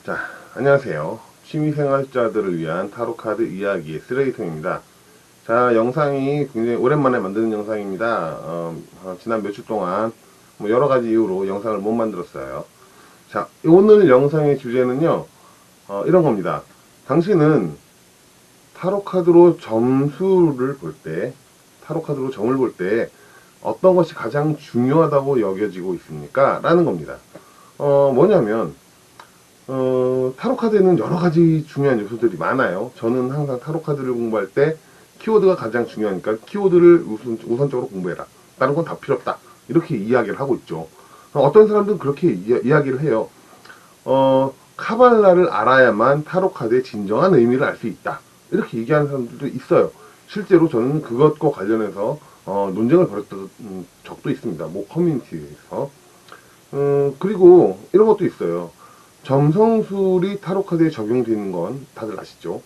자, 안녕하세요. 취미생활자들을 위한 타로카드 이야기의 쓰레기통입니다. 자, 영상이 굉장히 오랜만에 만드는 영상입니다. 지난 몇 주 동안 뭐 여러 가지 이유로 영상을 못 만들었어요. 자, 오늘 영상의 주제는요, 이런 겁니다. 당신은 타로카드로 점수를 볼 때, 타로카드로 점을 볼 때 어떤 것이 가장 중요하다고 여겨지고 있습니까? 라는 겁니다. 뭐냐면, 타로카드에는 여러 가지 중요한 요소들이 많아요. 저는 항상 타로카드를 공부할 때 키워드가 가장 중요하니까 키워드를 우선적으로 공부해라. 다른 건 다 필요 없다. 이렇게 이야기를 하고 있죠. 어떤 사람들은 그렇게 이야기를 해요. 카발라를 알아야만 타로카드의 진정한 의미를 알 수 있다. 이렇게 얘기하는 사람들도 있어요. 실제로 저는 그것과 관련해서 논쟁을 벌였던 적도 있습니다. 뭐 커뮤니티에서. 그리고 이런 것도 있어요. 점성술이 타로카드에 적용되는 건 다들 아시죠?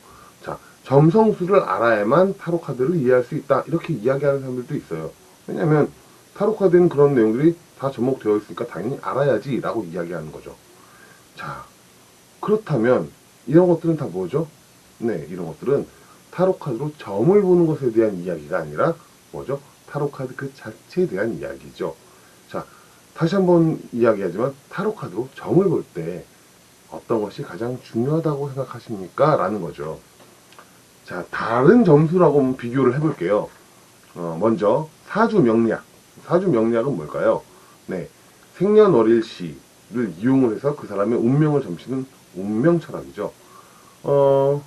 자, 점성술을 알아야만 타로카드를 이해할 수 있다. 이렇게 이야기하는 사람들도 있어요. 왜냐면 타로카드에는 그런 내용들이 다 접목되어 있으니까 당연히 알아야지 라고 이야기하는 거죠. 자, 그렇다면 이런 것들은 다 뭐죠? 네, 이런 것들은 타로카드로 점을 보는 것에 대한 이야기가 아니라 뭐죠? 타로카드 그 자체에 대한 이야기죠. 자, 다시 한번 이야기하지만 타로카드로 점을 볼 때 어떤 것이 가장 중요하다고 생각하십니까? 라는 거죠. 자, 다른 점수라고 한번 비교를 해볼게요. 먼저 사주 명리학. 사주 명리학은 뭘까요? 네, 생년월일시를 이용을 해서 그 사람의 운명을 점치는 운명 철학이죠. 어,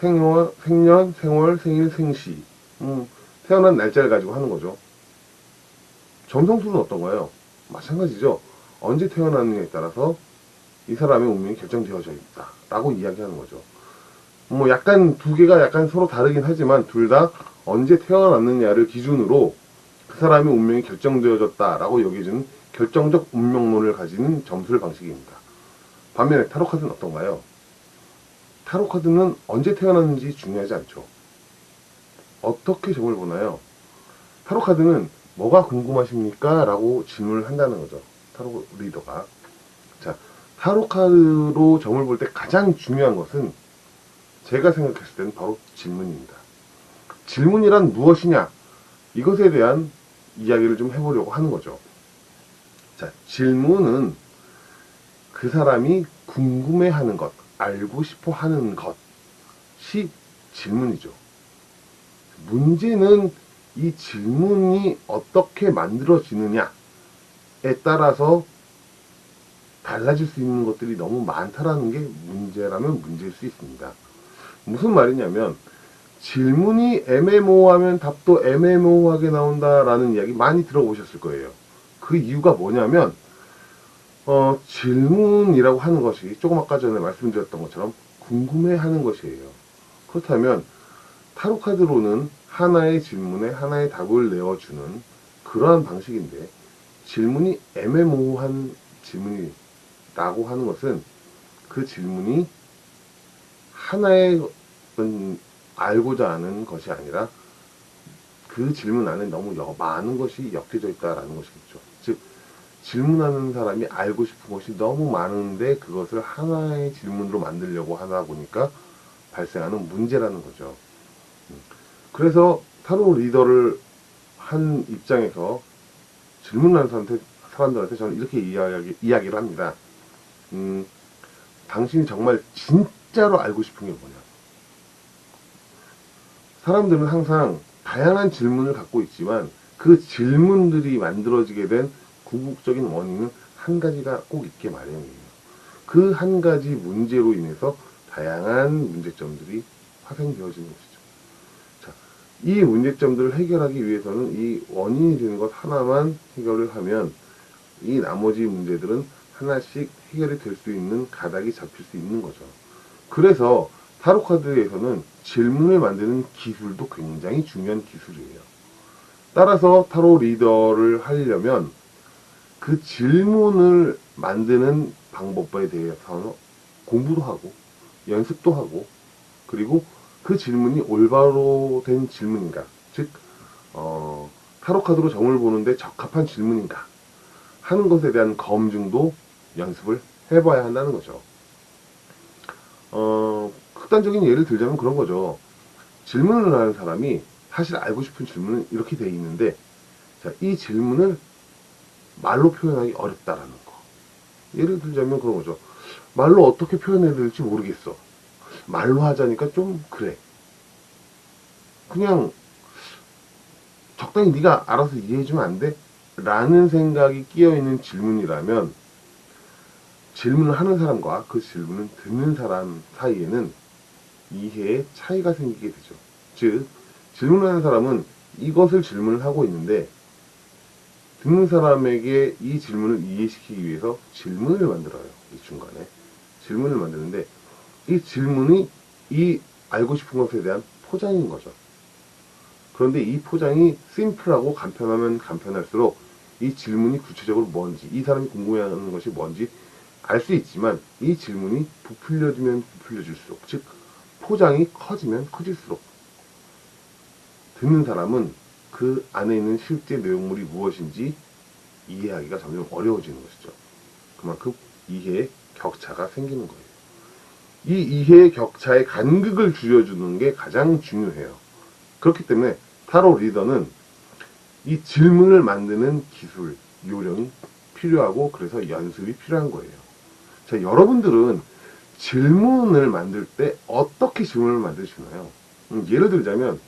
생년, 생월, 생일, 생시. 태어난 날짜를 가지고 하는 거죠. 점성술은 어떤가요? 마찬가지죠. 언제 태어났느냐에 따라서 이 사람의 운명이 결정되어져 있다. 라고 이야기하는 거죠. 뭐 약간 두 개가 약간 서로 다르긴 하지만 둘 다 언제 태어났느냐를 기준으로 그 사람의 운명이 결정되어졌다라고 여겨지는 결정적 운명론을 가지는 점술 방식입니다. 반면에 타로카드는 어떤가요? 타로카드는 언제 태어났는지 중요하지 않죠. 어떻게 점을 보나요? 타로카드는 뭐가 궁금하십니까? 라고 질문을 한다는 거죠. 타로 리더가. 자, 타로카드로 점을 볼 때 가장 중요한 것은 제가 생각했을 때는 바로 질문입니다. 질문이란 무엇이냐? 이것에 대한 이야기를 좀 해보려고 하는 거죠. 자, 질문은 그 사람이 궁금해하는 것, 알고 싶어 하는 것이 질문이죠. 문제는 이 질문이 어떻게 만들어지느냐에 따라서 달라질 수 있는 것들이 너무 많다라는 게 문제라면 문제일 수 있습니다. 무슨 말이냐면 질문이 애매모호하면 답도 애매모호하게 나온다라는 이야기 많이 들어보셨을 거예요. 그 이유가 뭐냐면 질문이라고 하는 것이 조금 아까 전에 말씀드렸던 것처럼 궁금해하는 것이에요. 그렇다면 타로카드로는 하나의 질문에 하나의 답을 내어주는 그러한 방식인데 질문이 애매모호한 질문이라고 하는 것은 그 질문이 하나의 알고자 하는 것이 아니라 그 질문 안에 너무 많은 것이 엮여져 있다라는 것이겠죠. 즉 질문하는 사람이 알고 싶은 것이 너무 많은데 그것을 하나의 질문으로 만들려고 하다 보니까 발생하는 문제라는 거죠. 그래서 타로 리더를 한 입장에서 질문하는 사람들한테 저는 이렇게 이야기를 합니다. 당신이 정말 진짜로 알고 싶은 게 뭐냐? 사람들은 항상 다양한 질문을 갖고 있지만 그 질문들이 만들어지게 된 궁극적인 원인은 한 가지가 꼭 있게 마련이에요. 그 한 가지 문제로 인해서 다양한 문제점들이 파생되어지는 것이죠. 자, 이 문제점들을 해결하기 위해서는 이 원인이 되는 것 하나만 해결을 하면 이 나머지 문제들은 하나씩 해결이 될 수 있는 가닥이 잡힐 수 있는 거죠. 그래서 타로카드에서는 질문을 만드는 기술도 굉장히 중요한 기술이에요. 따라서 타로 리더를 하려면 그 질문을 만드는 방법에 대해서 공부도 하고 연습도 하고 그리고 그 질문이 올바로 된 질문인가 즉 타로카드로 점을 보는데 적합한 질문인가 하는 것에 대한 검증도 연습을 해봐야 한다는 거죠. 극단적인 예를 들자면 그런 거죠. 질문을 하는 사람이 사실 알고 싶은 질문은 이렇게 돼 있는데, 자, 이 질문을 말로 표현하기 어렵다라는 거. 예를 들자면 그런 거죠. 말로 어떻게 표현해야 될지 모르겠어. 말로 하자니까 좀 그래. 그냥 적당히 네가 알아서 이해해주면 안 돼? 라는 생각이 끼어있는 질문이라면 질문을 하는 사람과 그 질문을 듣는 사람 사이에는 이해의 차이가 생기게 되죠. 즉, 질문하는 사람은 이것을 질문을 하고 있는데 듣는 사람에게 이 질문을 이해시키기 위해서 질문을 만들어요. 이 중간에. 질문을 만드는데 이 질문이 이 알고 싶은 것에 대한 포장인 거죠. 그런데 이 포장이 심플하고 간편하면 간편할수록 이 질문이 구체적으로 뭔지, 이 사람이 궁금해하는 것이 뭔지 알 수 있지만 이 질문이 부풀려지면 부풀려질수록, 즉 포장이 커지면 커질수록 듣는 사람은 그 안에 있는 실제 내용물이 무엇인지 이해하기가 점점 어려워지는 것이죠. 그만큼 이해의 격차가 생기는 거예요. 이 이해의 격차의 간극을 줄여주는 게 가장 중요해요. 그렇기 때문에 타로 리더는 이 질문을 만드는 기술, 요령이 필요하고 그래서 연습이 필요한 거예요. 자, 여러분들은 질문을 만들 때 어떻게 질문을 만드시나요? 예를 들자면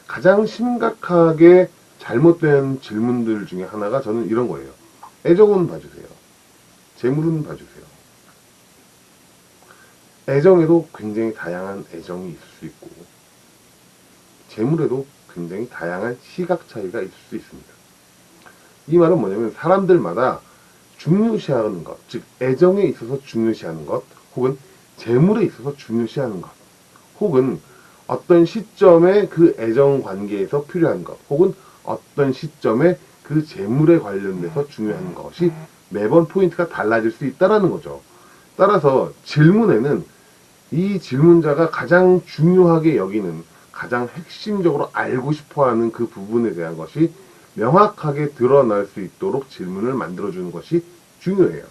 가장 심각하게 잘못된 질문들 중에 하나가 저는 이런 거예요. 애정은 봐주세요. 재물은 봐주세요. 애정에도 굉장히 다양한 애정이 있을 수 있고 재물에도 굉장히 다양한 시각 차이가 있을 수 있습니다. 이 말은 뭐냐면 사람들마다 중요시하는 것, 즉 애정에 있어서 중요시하는 것, 혹은 재물에 있어서 중요시하는 것, 혹은 어떤 시점에 그 애정 관계에서 필요한 것, 혹은 어떤 시점에 그 재물에 관련돼서 중요한 것이 매번 포인트가 달라질 수 있다는 거죠. 따라서 질문에는 이 질문자가 가장 중요하게 여기는, 가장 핵심적으로 알고 싶어하는 그 부분에 대한 것이 명확하게 드러날 수 있도록 질문을 만들어주는 것이 중요해요.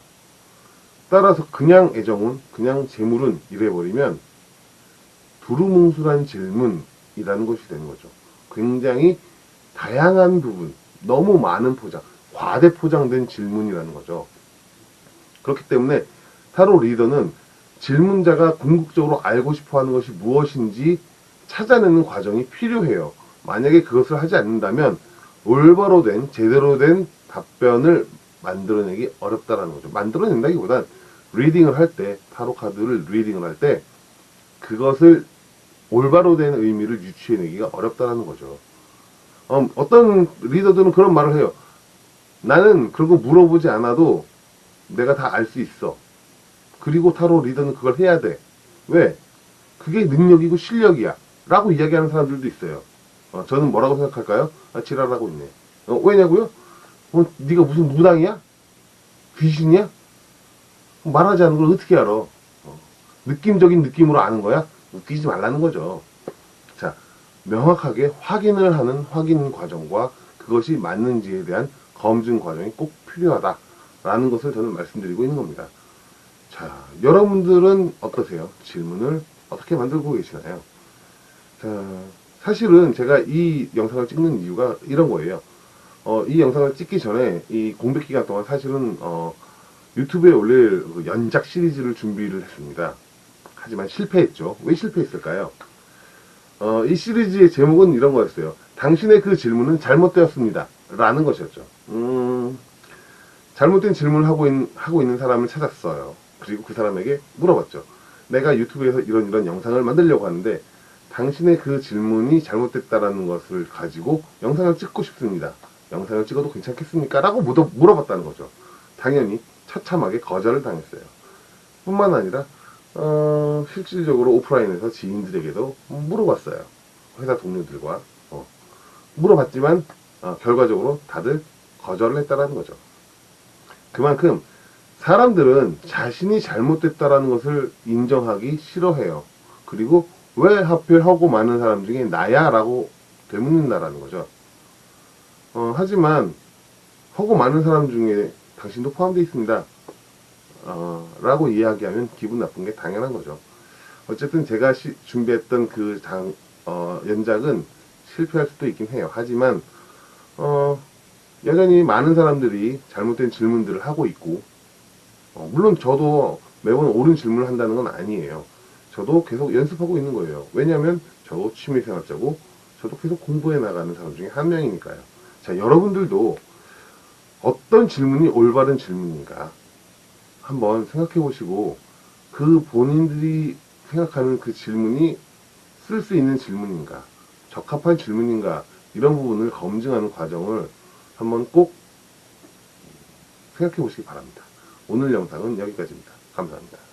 따라서 그냥 애정은, 그냥 재물은 이래버리면 두루뭉술한 질문이라는 것이 되는 거죠. 굉장히 다양한 부분, 너무 많은 포장, 과대 포장된 질문이라는 거죠. 그렇기 때문에 타로 리더는 질문자가 궁극적으로 알고 싶어 하는 것이 무엇인지 찾아내는 과정이 필요해요. 만약에 그것을 하지 않는다면 올바로 된, 제대로 된 답변을 만들어내기 어렵다는 거죠. 만들어낸다기보단 리딩을 할 때, 타로 카드를 리딩을 할 때 그것을 올바로 된 의미를 유추해내기가 어렵다는 거죠. 어떤 리더들은 그런 말을 해요. 나는 그런 거 물어보지 않아도 내가 다 알 수 있어. 그리고 타로 리더는 그걸 해야 돼. 왜? 그게 능력이고 실력이야. 라고 이야기하는 사람들도 있어요. 저는 뭐라고 생각할까요? 지랄하고 있네. 왜냐고요? 네가 무슨 무당이야? 귀신이야? 말하지 않는 걸 어떻게 알아? 느낌적인 느낌으로 아는 거야? 웃기지 말라는 거죠. 자, 명확하게 확인을 하는 확인 과정과 그것이 맞는지에 대한 검증 과정이 꼭 필요하다라는 것을 저는 말씀드리고 있는 겁니다. 자, 여러분들은 어떠세요? 질문을 어떻게 만들고 계시나요? 자, 사실은 제가 이 영상을 찍는 이유가 이런 거예요. 이 영상을 찍기 전에 이 공백 기간 동안 사실은 유튜브에 올릴 그 연작 시리즈를 준비를 했습니다. 하지만 실패했죠. 왜 실패했을까요? 이 시리즈의 제목은 이런 거였어요. 당신의 그 질문은 잘못되었습니다. 라는 것이었죠. 잘못된 질문을 하고 있는 사람을 찾았어요. 그리고 그 사람에게 물어봤죠. 내가 유튜브에서 이런 영상을 만들려고 하는데 당신의 그 질문이 잘못됐다라는 것을 가지고 영상을 찍고 싶습니다. 영상을 찍어도 괜찮겠습니까? 라고 물어봤다는 거죠. 당연히 처참하게 거절을 당했어요. 뿐만 아니라 실질적으로 오프라인에서 지인들에게도 물어봤어요. 회사 동료들과 물어봤지만 결과적으로 다들 거절을 했다라는 거죠. 그만큼 사람들은 자신이 잘못됐다라는 것을 인정하기 싫어해요. 그리고 왜 하필 하고 많은 사람 중에 나야? 라고 되묻는다라는 거죠. 하지만 하고 많은 사람 중에 당신도 포함되어 있습니다. 라고 이야기하면 기분 나쁜 게 당연한 거죠. 어쨌든 제가 준비했던 그 연작은 실패할 수도 있긴 해요. 하지만, 여전히 많은 사람들이 잘못된 질문들을 하고 있고, 물론 저도 매번 옳은 질문을 한다는 건 아니에요. 저도 계속 연습하고 있는 거예요. 왜냐하면 저도 취미생활자고 저도 계속 공부해 나가는 사람 중에 한 명이니까요. 자, 여러분들도 어떤 질문이 올바른 질문인가 한번 생각해 보시고 그 본인들이 생각하는 그 질문이 쓸 수 있는 질문인가, 적합한 질문인가 이런 부분을 검증하는 과정을 한번 꼭 생각해 보시기 바랍니다. 오늘 영상은 여기까지입니다. 감사합니다.